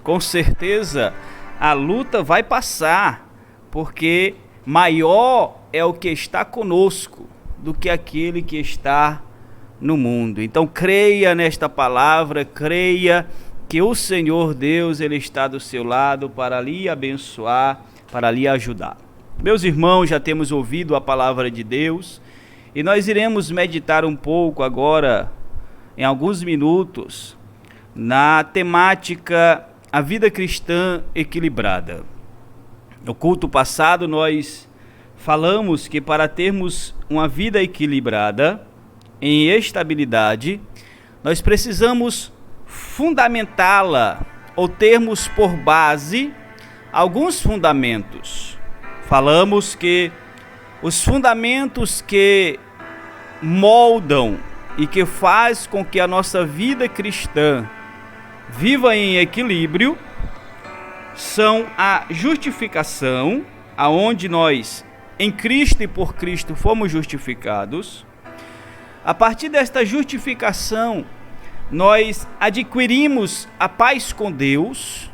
com certeza a luta vai passar, porque maior é o que está conosco do que aquele que está no mundo. Então creia nesta palavra, creia que o Senhor Deus, Ele está do seu lado para lhe abençoar, para lhe ajudar. Meus irmãos, já temos ouvido a palavra de Deus e nós iremos meditar um pouco agora, em alguns minutos, na temática A Vida Cristã Equilibrada. No culto passado nós falamos que para termos uma vida equilibrada, em estabilidade, nós precisamos fundamentá-la ou termos por base alguns fundamentos. Falamos que os fundamentos que moldam e que faz com que a nossa vida cristã viva em equilíbrio são a justificação, aonde nós em Cristo e por Cristo fomos justificados. A partir desta justificação, nós adquirimos a paz com Deus,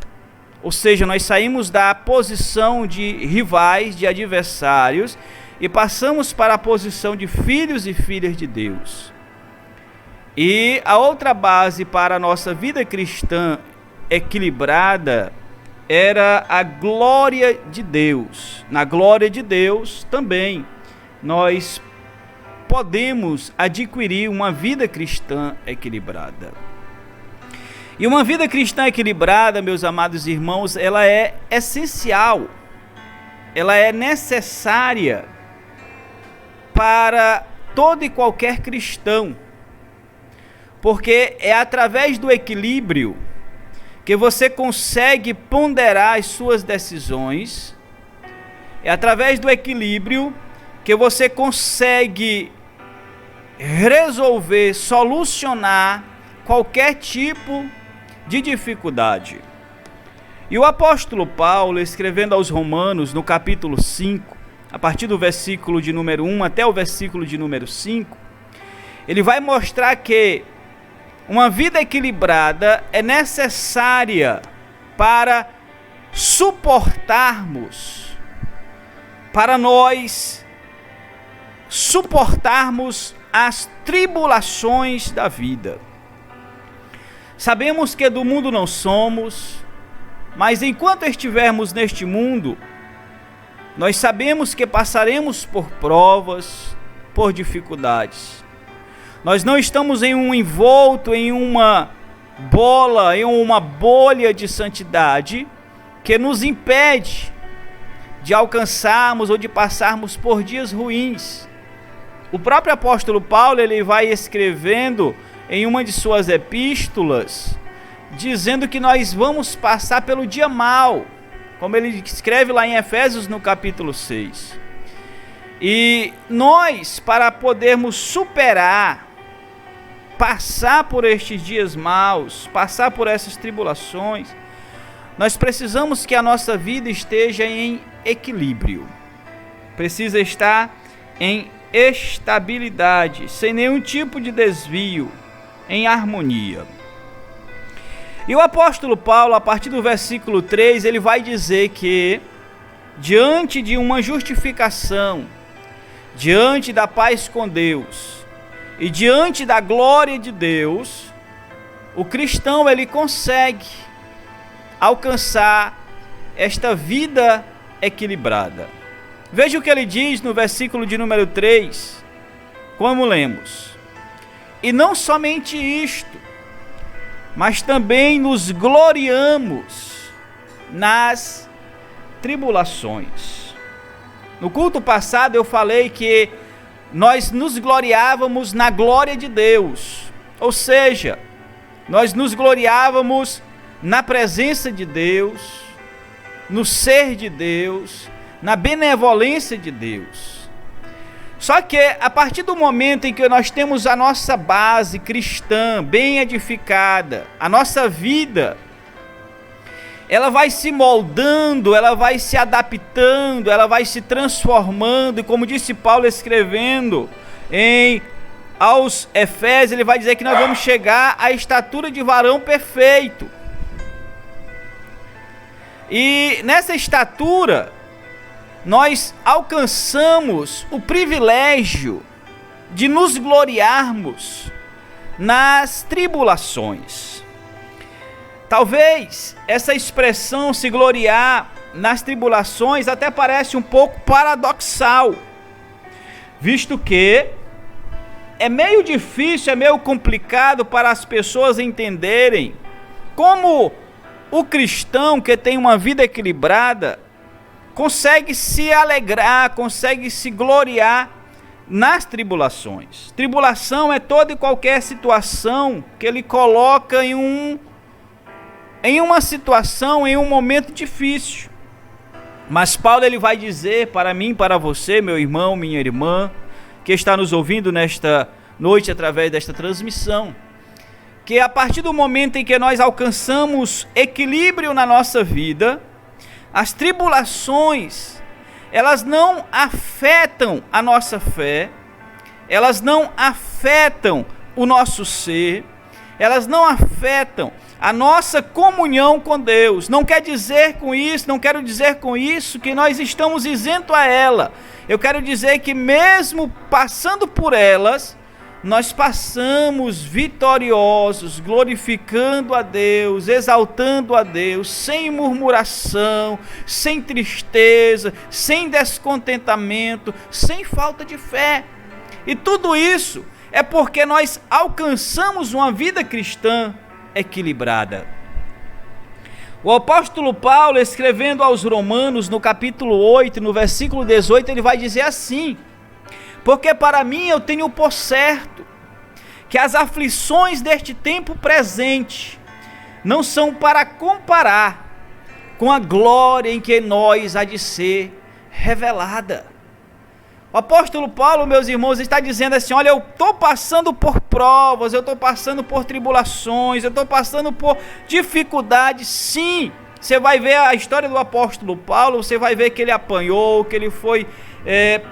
ou seja, nós saímos da posição de rivais, de adversários, e passamos para a posição de filhos e filhas de Deus. E a outra base para a nossa vida cristã equilibrada era a glória de Deus. Na glória de Deus também nós podemos adquirir uma vida cristã equilibrada. E uma vida cristã equilibrada, meus amados irmãos, ela é essencial, ela é necessária para todo e qualquer cristão, porque é através do equilíbrio que você consegue ponderar as suas decisões, é através do equilíbrio que você consegue resolver, solucionar qualquer tipo de dificuldade. E o apóstolo Paulo, escrevendo aos Romanos, no capítulo 5, a partir do versículo de número 1 até o versículo de número 5, ele vai mostrar que uma vida equilibrada é necessária para nós suportarmos as tribulações da vida. Sabemos que do mundo não somos, mas enquanto estivermos neste mundo, nós sabemos que passaremos por provas, por dificuldades. Nós não estamos envolto em uma bola, em uma bolha de santidade que nos impede de alcançarmos ou de passarmos por dias ruins. O próprio apóstolo Paulo, ele vai escrevendo em uma de suas epístolas, dizendo que nós vamos passar pelo dia mau, como ele escreve lá em Efésios no capítulo 6. E nós, para podermos superar, passar por estes dias maus, passar por essas tribulações, nós precisamos que a nossa vida esteja em equilíbrio, precisa estar em estabilidade, sem nenhum tipo de desvio, em harmonia. E o apóstolo Paulo, a partir do versículo 3, ele vai dizer que diante de uma justificação, diante da paz com Deus e diante da glória de Deus, o cristão ele consegue alcançar esta vida equilibrada. Veja o que ele diz no versículo de número 3, como lemos: e não somente isto, mas também nos gloriamos nas tribulações. No culto passado eu falei que nós nos gloriávamos na glória de Deus, ou seja, nós nos gloriávamos na presença de Deus, no ser de Deus, na benevolência de Deus. Só que a partir do momento em que nós temos a nossa base cristã bem edificada, a nossa vida, ela vai se moldando, ela vai se adaptando, ela vai se transformando, e como disse Paulo escrevendo aos Efésios, ele vai dizer que nós vamos chegar à estatura de varão perfeito. E nessa estatura, nós alcançamos o privilégio de nos gloriarmos nas tribulações. Talvez essa expressão se gloriar nas tribulações até parece um pouco paradoxal, visto que é meio difícil, é meio complicado para as pessoas entenderem como o cristão que tem uma vida equilibrada consegue se alegrar, consegue se gloriar nas tribulações. Tribulação é toda e qualquer situação que ele coloca em uma situação, em um momento difícil. Mas Paulo ele vai dizer para mim, para você, meu irmão, minha irmã, que está nos ouvindo nesta noite através desta transmissão, que a partir do momento em que nós alcançamos equilíbrio na nossa vida, as tribulações, elas não afetam a nossa fé, elas não afetam o nosso ser, elas não afetam a nossa comunhão com Deus. Não quer dizer com isso, não quero dizer com isso que nós estamos isentos a ela. Eu quero dizer que mesmo passando por elas, nós passamos vitoriosos, glorificando a Deus, exaltando a Deus, sem murmuração, sem tristeza, sem descontentamento, sem falta de fé. E tudo isso é porque nós alcançamos uma vida cristã equilibrada. O apóstolo Paulo, escrevendo aos Romanos, no capítulo 8, no versículo 18, ele vai dizer assim: porque para mim eu tenho por certo que as aflições deste tempo presente não são para comparar com a glória em que nós há de ser revelada. O apóstolo Paulo, meus irmãos, está dizendo assim: olha, eu estou passando por provas, eu estou passando por tribulações, eu estou passando por dificuldades, sim. Você vai ver a história do apóstolo Paulo, você vai ver que ele apanhou, que ele foi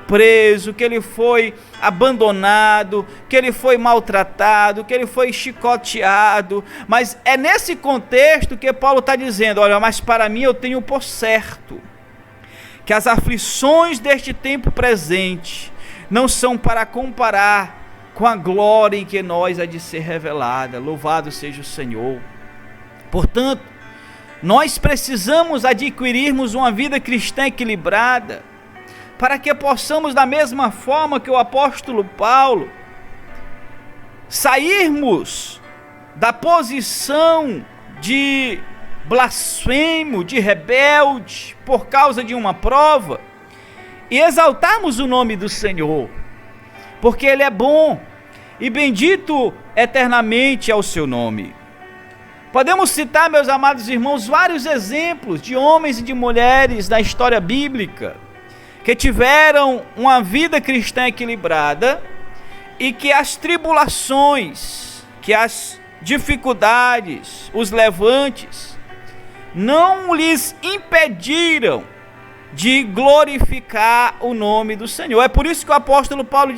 preso, que ele foi abandonado, que ele foi maltratado, que ele foi chicoteado. Mas é nesse contexto que Paulo está dizendo: olha, mas para mim eu tenho por certo que as aflições deste tempo presente não são para comparar com a glória em que nós há de ser revelada. Louvado seja o Senhor. Portanto, nós precisamos adquirirmos uma vida cristã equilibrada, para que possamos, da mesma forma que o apóstolo Paulo, sairmos da posição de blasfemo, de rebelde, por causa de uma prova, e exaltarmos o nome do Senhor, porque Ele é bom, e bendito eternamente é o seu nome. Podemos citar, meus amados irmãos, vários exemplos de homens e de mulheres da história bíblica, que tiveram uma vida cristã equilibrada, e que as tribulações, que as dificuldades, os levantes, não lhes impediram de glorificar o nome do Senhor. É por isso que o apóstolo Paulo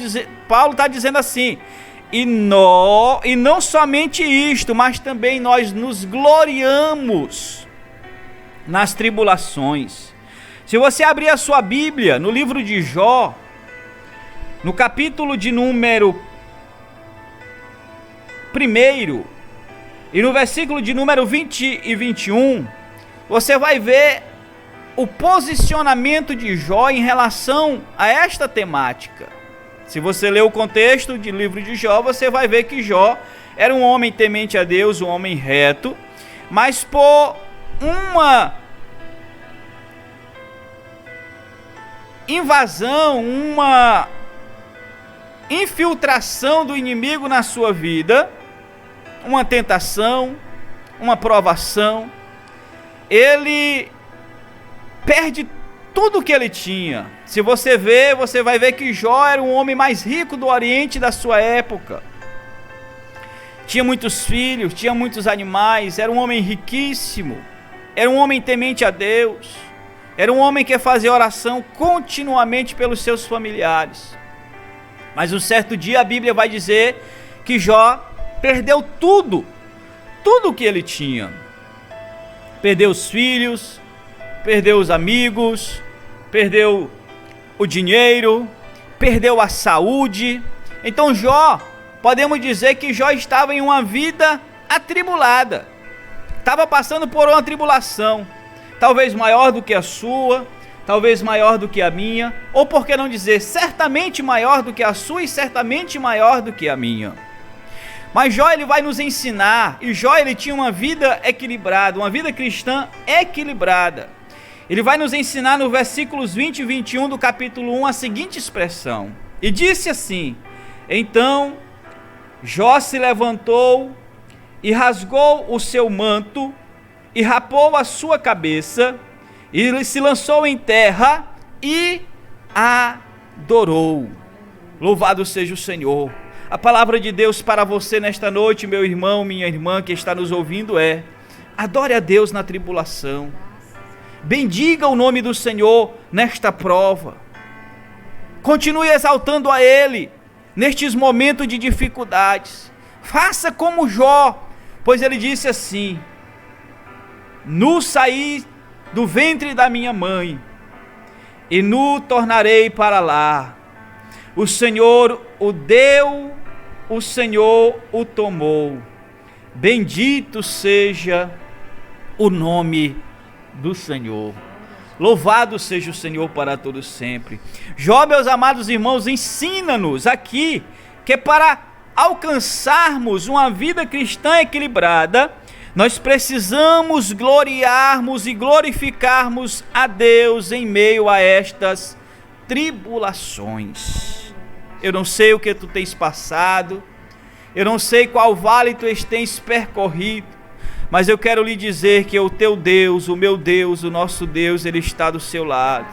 está dizendo assim: e não somente isto, mas também nós nos gloriamos nas tribulações. Se você abrir a sua Bíblia no livro de Jó, no capítulo de número 1 e no versículo de número 20 e 21, você vai ver o posicionamento de Jó em relação a esta temática. Se você ler o contexto do livro de Jó, você vai ver que Jó era um homem temente a Deus, um homem reto, mas por uma invasão, uma infiltração do inimigo na sua vida, uma tentação, uma provação, ele perde tudo o que ele tinha. Se você ver, você vai ver que Jó era o homem mais rico do Oriente da sua época. Tinha muitos filhos, tinha muitos animais, era um homem riquíssimo, era um homem temente a Deus, era um homem que fazia oração continuamente pelos seus familiares. Mas um certo dia a Bíblia vai dizer que Jó perdeu tudo o que ele tinha. Perdeu os filhos, perdeu os amigos, perdeu o dinheiro, perdeu a saúde. Então Jó, podemos dizer que Jó estava em uma vida atribulada, estava passando por uma tribulação, talvez maior do que a sua, talvez maior do que a minha, ou por que não dizer, certamente maior do que a sua e certamente maior do que a minha. Mas Jó, ele vai nos ensinar, e Jó, ele tinha uma vida equilibrada, uma vida cristã equilibrada. Ele vai nos ensinar no versículos 20 e 21 do capítulo 1 a seguinte expressão: e disse assim: então Jó se levantou e rasgou o seu manto e rapou a sua cabeça e se lançou em terra e adorou. Louvado seja o Senhor. A palavra de Deus para você nesta noite, meu irmão, minha irmã que está nos ouvindo é: adore a Deus na tribulação. Bendiga o nome do Senhor nesta prova. Continue exaltando a Ele nestes momentos de dificuldades. Faça como Jó, pois ele disse assim: nu saí do ventre da minha mãe, e nu tornarei para lá. O Senhor o deu, o Senhor o tomou. Bendito seja o nome do Senhor. Louvado seja o Senhor para todos sempre. Jó, meus amados irmãos, ensina-nos aqui que para alcançarmos uma vida cristã equilibrada, nós precisamos gloriarmos e glorificarmos a Deus em meio a estas tribulações. Eu não sei o que tu tens passado, eu não sei qual vale tu tens percorrido, mas eu quero lhe dizer que o teu Deus, o meu Deus, o nosso Deus, Ele está do seu lado.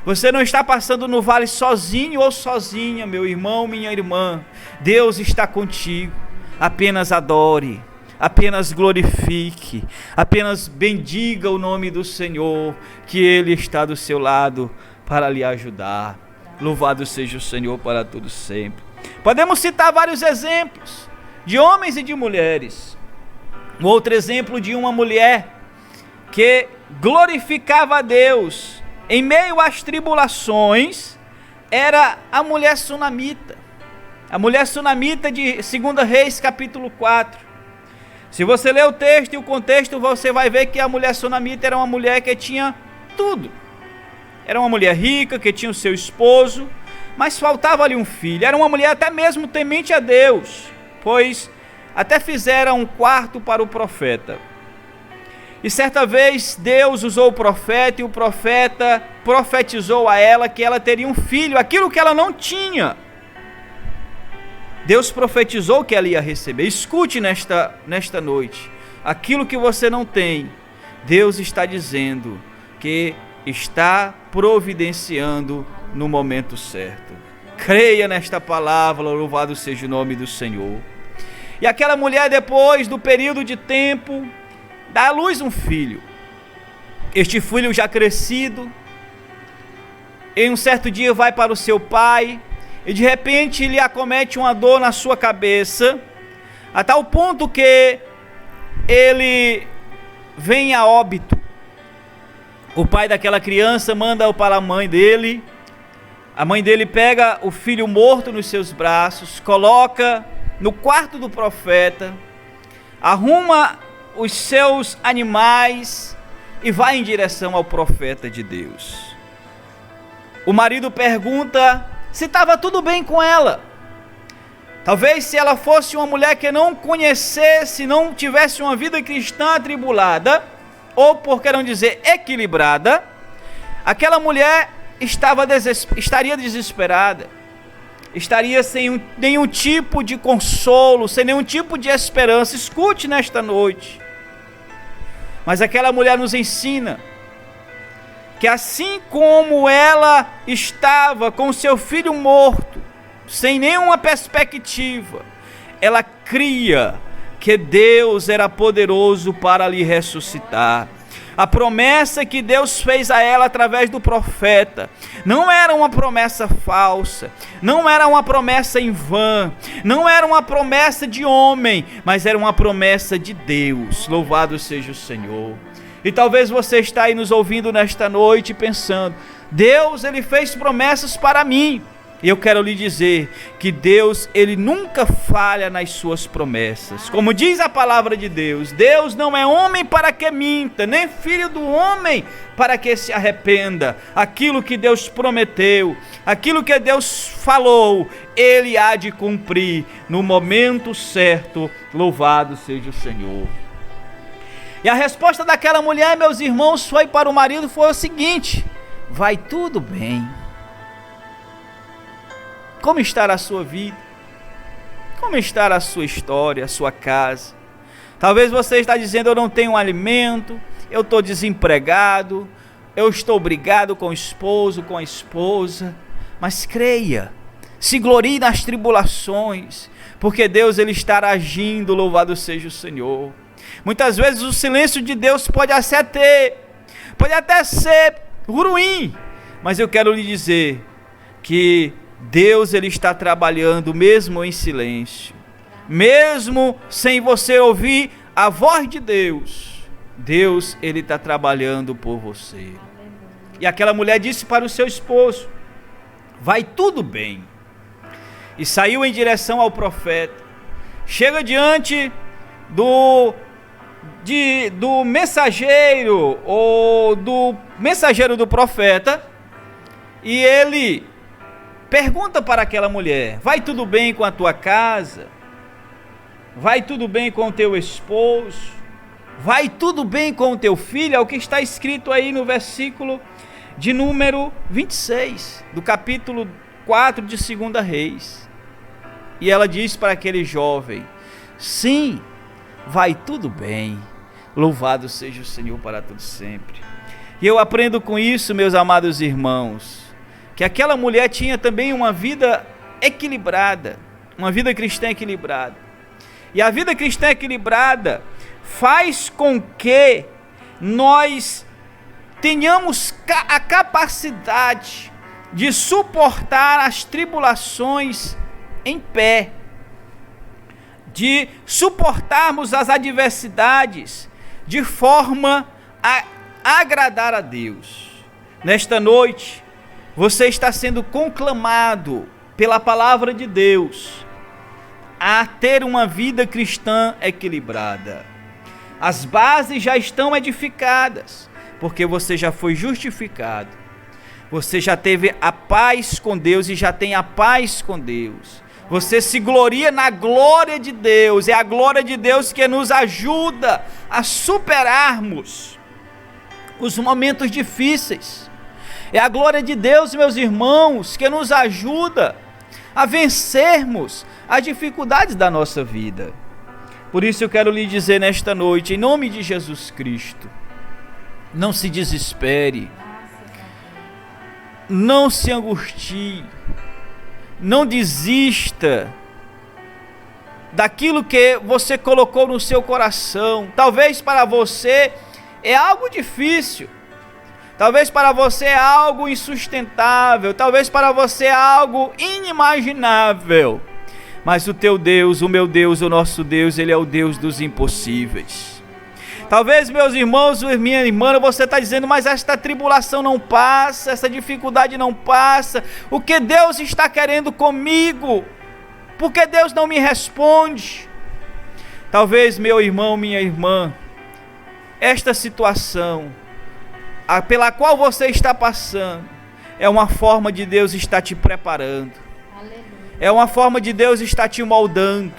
Você não está passando no vale sozinho ou sozinha, meu irmão, minha irmã. Deus está contigo. Apenas adore, apenas glorifique, apenas bendiga o nome do Senhor, que Ele está do seu lado para lhe ajudar. Louvado seja o Senhor para todos sempre. Podemos citar vários exemplos de homens e de mulheres. Um outro exemplo de uma mulher que glorificava a Deus em meio às tribulações era a mulher sunamita. A mulher sunamita de 2 Reis capítulo 4. Se você ler o texto e o contexto, você vai ver que a mulher sunamita era uma mulher que tinha tudo. Era uma mulher rica, que tinha o seu esposo, mas faltava-lhe um filho. Era uma mulher até mesmo temente a Deus, pois até fizeram um quarto para o profeta. E certa vez Deus usou o profeta, e o profeta profetizou a ela que ela teria um filho, aquilo que ela não tinha. Deus profetizou que ela ia receber. Escute nesta noite, aquilo que você não tem, Deus está dizendo que está providenciando no momento certo. Creia nesta palavra, louvado seja o nome do Senhor. E aquela mulher, depois do período de tempo, dá à luz um filho. Este filho já crescido, em um certo dia vai para o seu pai, e de repente lhe acomete uma dor na sua cabeça, a tal ponto que ele vem a óbito. O pai daquela criança manda-o para a mãe dele. A mãe dele pega o filho morto nos seus braços, coloca no quarto do profeta, arruma os seus animais e vai em direção ao profeta de Deus. O marido pergunta se estava tudo bem com ela. Talvez se ela fosse uma mulher que não conhecesse, não tivesse uma vida cristã atribulada, ou por que não dizer equilibrada, aquela mulher estaria desesperada. Estaria sem nenhum tipo de consolo, sem nenhum tipo de esperança. Escute nesta noite. Mas aquela mulher nos ensina que assim como ela estava com seu filho morto, sem nenhuma perspectiva, ela cria que Deus era poderoso para lhe ressuscitar. A promessa que Deus fez a ela através do profeta não era uma promessa falsa, não era uma promessa em vão, não era uma promessa de homem, mas era uma promessa de Deus. Louvado seja o Senhor. E talvez você está aí nos ouvindo nesta noite pensando: Deus, Ele fez promessas para mim. E eu quero lhe dizer que Deus, Ele nunca falha nas suas promessas. Como diz a palavra de Deus, Deus não é homem para que minta, nem filho do homem para que se arrependa. Aquilo que Deus prometeu, aquilo que Deus falou, Ele há de cumprir no momento certo. Louvado seja o Senhor. E a resposta daquela mulher, meus irmãos, foi para o marido, foi o seguinte: vai tudo bem. Como está a sua vida? Como está a sua história, a sua casa? Talvez você está dizendo: eu não tenho alimento, eu estou desempregado, eu estou brigado com o esposo, com a esposa. Mas creia, se glorie nas tribulações, porque Deus, Ele estará agindo, louvado seja o Senhor. Muitas vezes o silêncio de Deus pode até ser ruim, mas eu quero lhe dizer que Deus, Ele está trabalhando mesmo em silêncio, mesmo sem você ouvir a voz de Deus. Deus, Ele está trabalhando por você. E aquela mulher disse para o seu esposo: vai tudo bem. E saiu em direção ao profeta. Chega diante do mensageiro, ou do mensageiro do profeta, e ele pergunta para aquela mulher: vai tudo bem com a tua casa? Vai tudo bem com o teu esposo? Vai tudo bem com o teu filho? É o que está escrito aí no versículo de número 26, do capítulo 4 de 2 Reis. E ela diz para aquele jovem: sim, vai tudo bem. Louvado seja o Senhor para todo sempre. E eu aprendo com isso, meus amados irmãos, que aquela mulher tinha também uma vida equilibrada, uma vida cristã equilibrada. E a vida cristã equilibrada faz com que nós tenhamos a capacidade de suportar as tribulações em pé, de suportarmos as adversidades de forma a agradar a Deus. Nesta noite, você está sendo conclamado pela palavra de Deus a ter uma vida cristã equilibrada. As bases já estão edificadas, porque você já foi justificado. Você já teve a paz com Deus e já tem a paz com Deus. Você se gloria na glória de Deus. É a glória de Deus que nos ajuda a superarmos os momentos difíceis. É a glória de Deus, meus irmãos, que nos ajuda a vencermos as dificuldades da nossa vida. Por isso eu quero lhe dizer nesta noite, em nome de Jesus Cristo: não se desespere, não se angustie, não desista daquilo que você colocou no seu coração. Talvez para você é algo difícil, talvez para você é algo insustentável, talvez para você é algo inimaginável. Mas o teu Deus, o meu Deus, o nosso Deus, Ele é o Deus dos impossíveis. Talvez, meus irmãos, minha irmã, você está dizendo: mas esta tribulação não passa, essa dificuldade não passa. O que Deus está querendo comigo? Por que Deus não me responde? Talvez, meu irmão, minha irmã, esta situação pela qual você está passando é uma forma de Deus estar te preparando. É uma forma de Deus estar te moldando.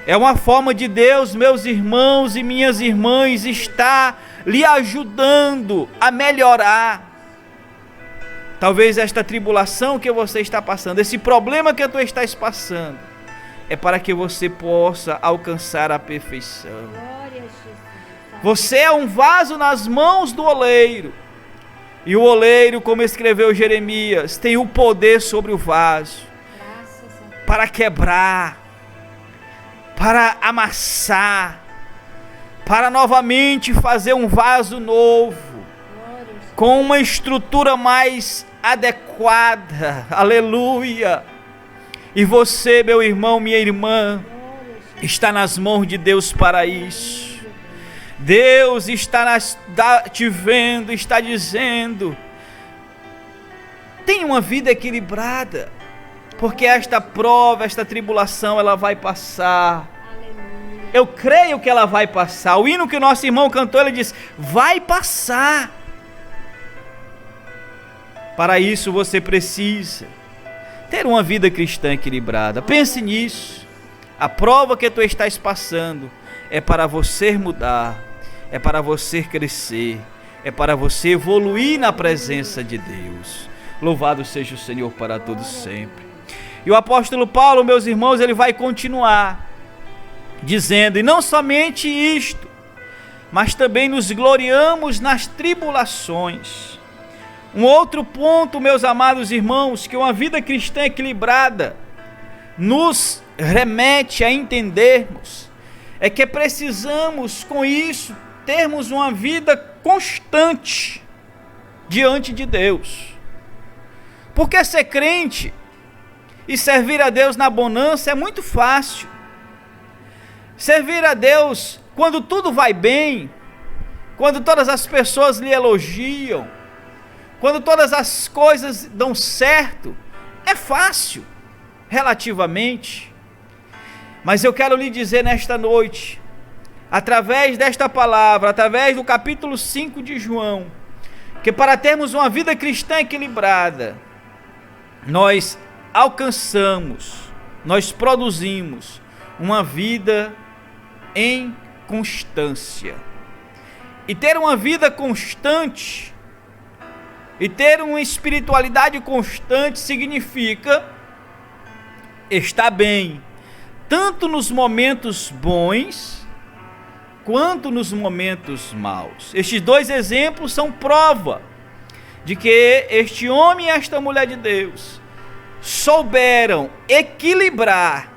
É uma forma de Deus, meus irmãos e minhas irmãs, está lhe ajudando a melhorar. Talvez esta tribulação que você está passando, esse problema que tu estás passando, é para que você possa alcançar a perfeição. Você é um vaso nas mãos do oleiro. E o oleiro, como escreveu Jeremias, tem o poder sobre o vaso para quebrar, para amassar, para novamente fazer um vaso novo, com uma estrutura mais adequada. Aleluia! E você, meu irmão, minha irmã, está nas mãos de Deus para isso. Deus está te vendo, está dizendo: tenha uma vida equilibrada, porque esta prova, esta tribulação, ela vai passar. Eu creio que ela vai passar. O hino que o nosso irmão cantou, ele diz: vai passar. Para isso você precisa ter uma vida cristã equilibrada. Pense nisso. A prova que tu estás passando é para você mudar, é para você crescer, é para você evoluir na presença de Deus. Louvado seja o Senhor para todos sempre. E o apóstolo Paulo, meus irmãos, ele vai continuar dizendo: e não somente isto, mas também nos gloriamos nas tribulações. Um outro ponto, meus amados irmãos, que uma vida cristã equilibrada nos remete a entendermos, é que precisamos com isso termos uma vida constante diante de Deus. Porque ser crente e servir a Deus na bonança é muito fácil. Servir a Deus quando tudo vai bem, quando todas as pessoas lhe elogiam, quando todas as coisas dão certo, é fácil, relativamente. Mas eu quero lhe dizer nesta noite, através desta palavra, através do capítulo 5 de João, que para termos uma vida cristã equilibrada, nós alcançamos, nós produzimos uma vida em constância. E ter uma vida constante e ter uma espiritualidade constante significa estar bem, tanto nos momentos bons quanto nos momentos maus. Estes dois exemplos são prova de que este homem e esta mulher de Deus souberam equilibrar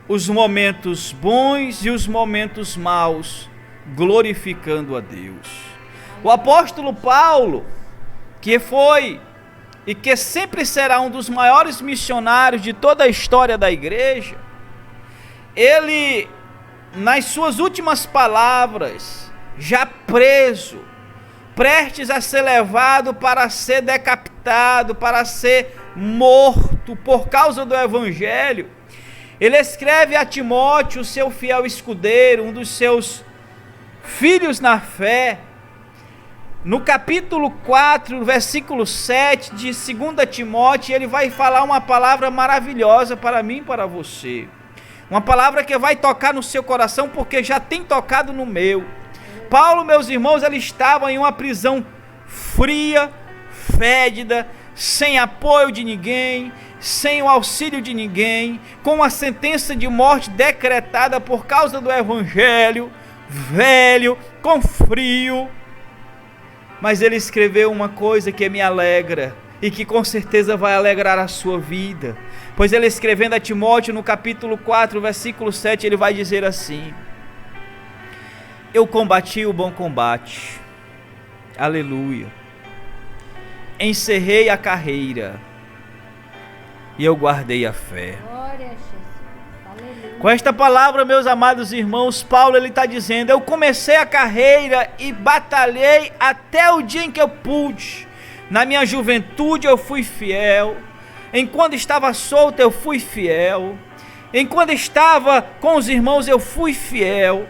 os momentos bons e os momentos maus, glorificando a Deus. O apóstolo Paulo, que foi e que sempre será um dos maiores missionários de toda a história da igreja, ele, nas suas últimas palavras, já preso, prestes a ser levado para ser decapitado, para ser morto por causa do evangelho, ele escreve a Timóteo, seu fiel escudeiro, um dos seus filhos na fé, no capítulo 4, versículo 7 de 2 Timóteo, ele vai falar uma palavra maravilhosa para mim e para você. Uma palavra que vai tocar no seu coração, porque já tem tocado no meu. Paulo, meus irmãos, ele estava em uma prisão fria, fédida, sem apoio de ninguém, sem o auxílio de ninguém, com uma sentença de morte decretada por causa do evangelho, velho, com frio. Mas ele escreveu uma coisa que me alegra e que com certeza vai alegrar a sua vida. Pois ele, escrevendo a Timóteo no capítulo 4, versículo 7, ele vai dizer assim: eu combati o bom combate, aleluia, encerrei a carreira e eu guardei a fé. Glória a Jesus. Aleluia. Com esta palavra, meus amados irmãos, Paulo ele está dizendo: eu comecei a carreira e batalhei até o dia em que eu pude. Na minha juventude eu fui fiel, enquanto estava solto eu fui fiel, enquanto estava com os irmãos eu fui fiel.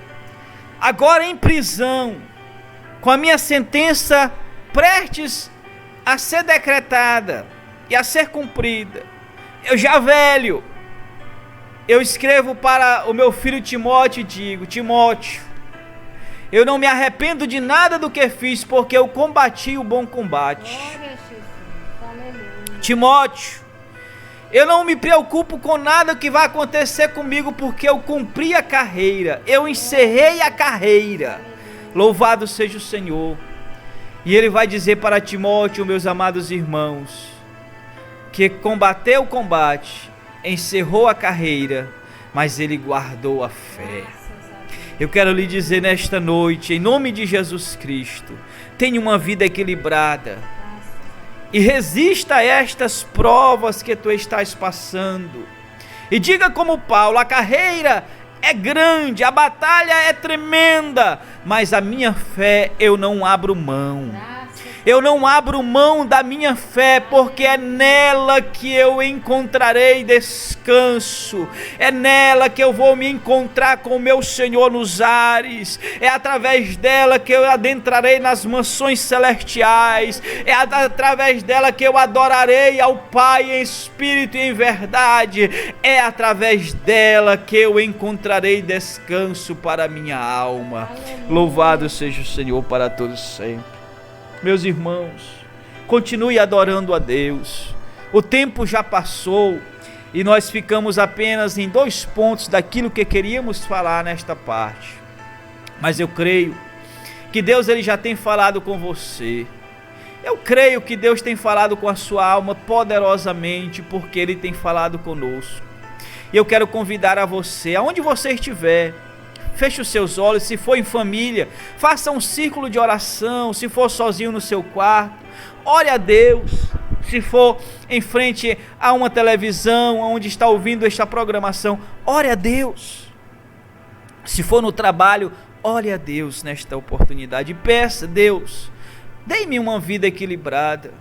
Agora em prisão, com a minha sentença prestes a ser decretada e a ser cumprida, eu já velho, eu escrevo para o meu filho Timóteo e digo: Timóteo, eu não me arrependo de nada do que fiz, porque eu combati o bom combate. Glória a Jesus. Aleluia. Timóteo, eu não me preocupo com nada que vai acontecer comigo, porque eu cumpri a carreira, eu encerrei a carreira. Louvado seja o Senhor. E ele vai dizer para Timóteo, meus amados irmãos, que combateu o combate, encerrou a carreira, mas ele guardou a fé. Eu quero lhe dizer nesta noite, em nome de Jesus Cristo, tenha uma vida equilibrada e resista a estas provas que tu estás passando. E diga como Paulo: a carreira é grande, a batalha é tremenda, mas a minha fé eu não abro mão. Eu não abro mão da minha fé, porque é nela que eu encontrarei descanso. É nela que eu vou me encontrar com o meu Senhor nos ares. É através dela que eu adentrarei nas mansões celestiais. É através dela que eu adorarei ao Pai em espírito e em verdade. É através dela que eu encontrarei descanso para a minha alma. Louvado seja o Senhor para todos sempre. Meus irmãos, continue adorando a Deus. O tempo já passou e nós ficamos apenas em 2 pontos daquilo que queríamos falar nesta parte. Mas eu creio que Deus ele já tem falado com você. Eu creio que Deus tem falado com a sua alma poderosamente, porque Ele tem falado conosco. E eu quero convidar a você, aonde você estiver, feche os seus olhos. Se for em família, faça um círculo de oração. Se for sozinho no seu quarto, ore a Deus. Se for em frente a uma televisão, onde está ouvindo esta programação, ore a Deus. Se for no trabalho, ore a Deus nesta oportunidade. Peça: Deus, dê-me uma vida equilibrada.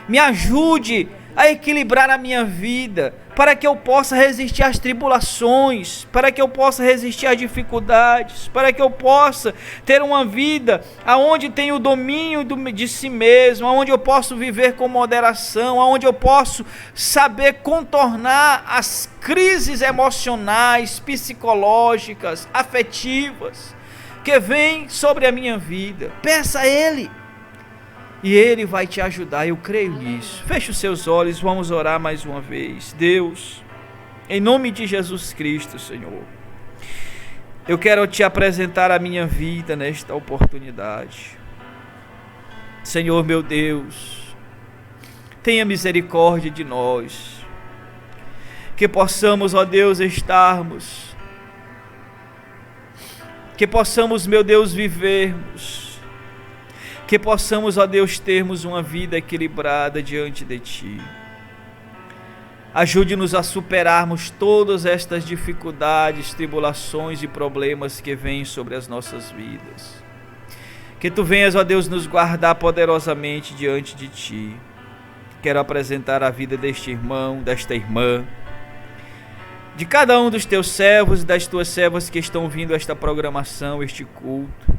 Me ajude a equilibrar a minha vida, para que eu possa resistir às tribulações, para que eu possa resistir às dificuldades, para que eu possa ter uma vida aonde tenho o domínio de si mesmo, aonde eu posso viver com moderação, aonde eu posso saber contornar as crises emocionais, psicológicas, afetivas que vêm sobre a minha vida. Peça a Ele. E Ele vai te ajudar, eu creio nisso. Feche os seus olhos, vamos orar mais uma vez. Deus, em nome de Jesus Cristo, Senhor, eu quero te apresentar a minha vida nesta oportunidade. Senhor meu Deus, tenha misericórdia de nós, que possamos, ó Deus, que possamos, meu Deus, vivermos, que possamos, ó Deus, termos uma vida equilibrada diante de Ti. Ajude-nos a superarmos todas estas dificuldades, tribulações e problemas que vêm sobre as nossas vidas. Que Tu venhas, ó Deus, nos guardar poderosamente diante de Ti. Quero apresentar a vida deste irmão, desta irmã, de cada um dos Teus servos e das Tuas servas que estão vindo a esta programação, este culto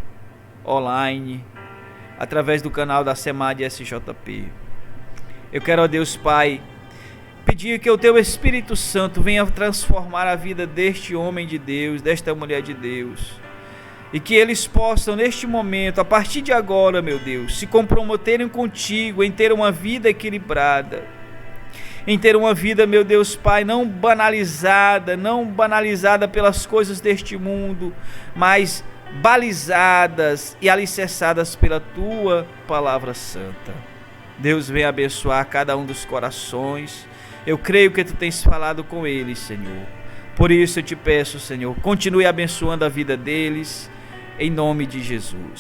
online, através do canal da SEMAD SJP. Eu quero, ó Deus Pai, pedir que o Teu Espírito Santo venha transformar a vida deste homem de Deus, desta mulher de Deus, e que eles possam neste momento, a partir de agora, meu Deus, se comprometerem contigo em ter uma vida equilibrada, em ter uma vida, meu Deus Pai, não banalizada pelas coisas deste mundo, mas balizadas e alicerçadas pela Tua palavra santa. Deus, venha abençoar cada um dos corações. Eu creio que Tu tens falado com eles, Senhor. Por isso eu te peço, Senhor, continue abençoando a vida deles, em nome de Jesus.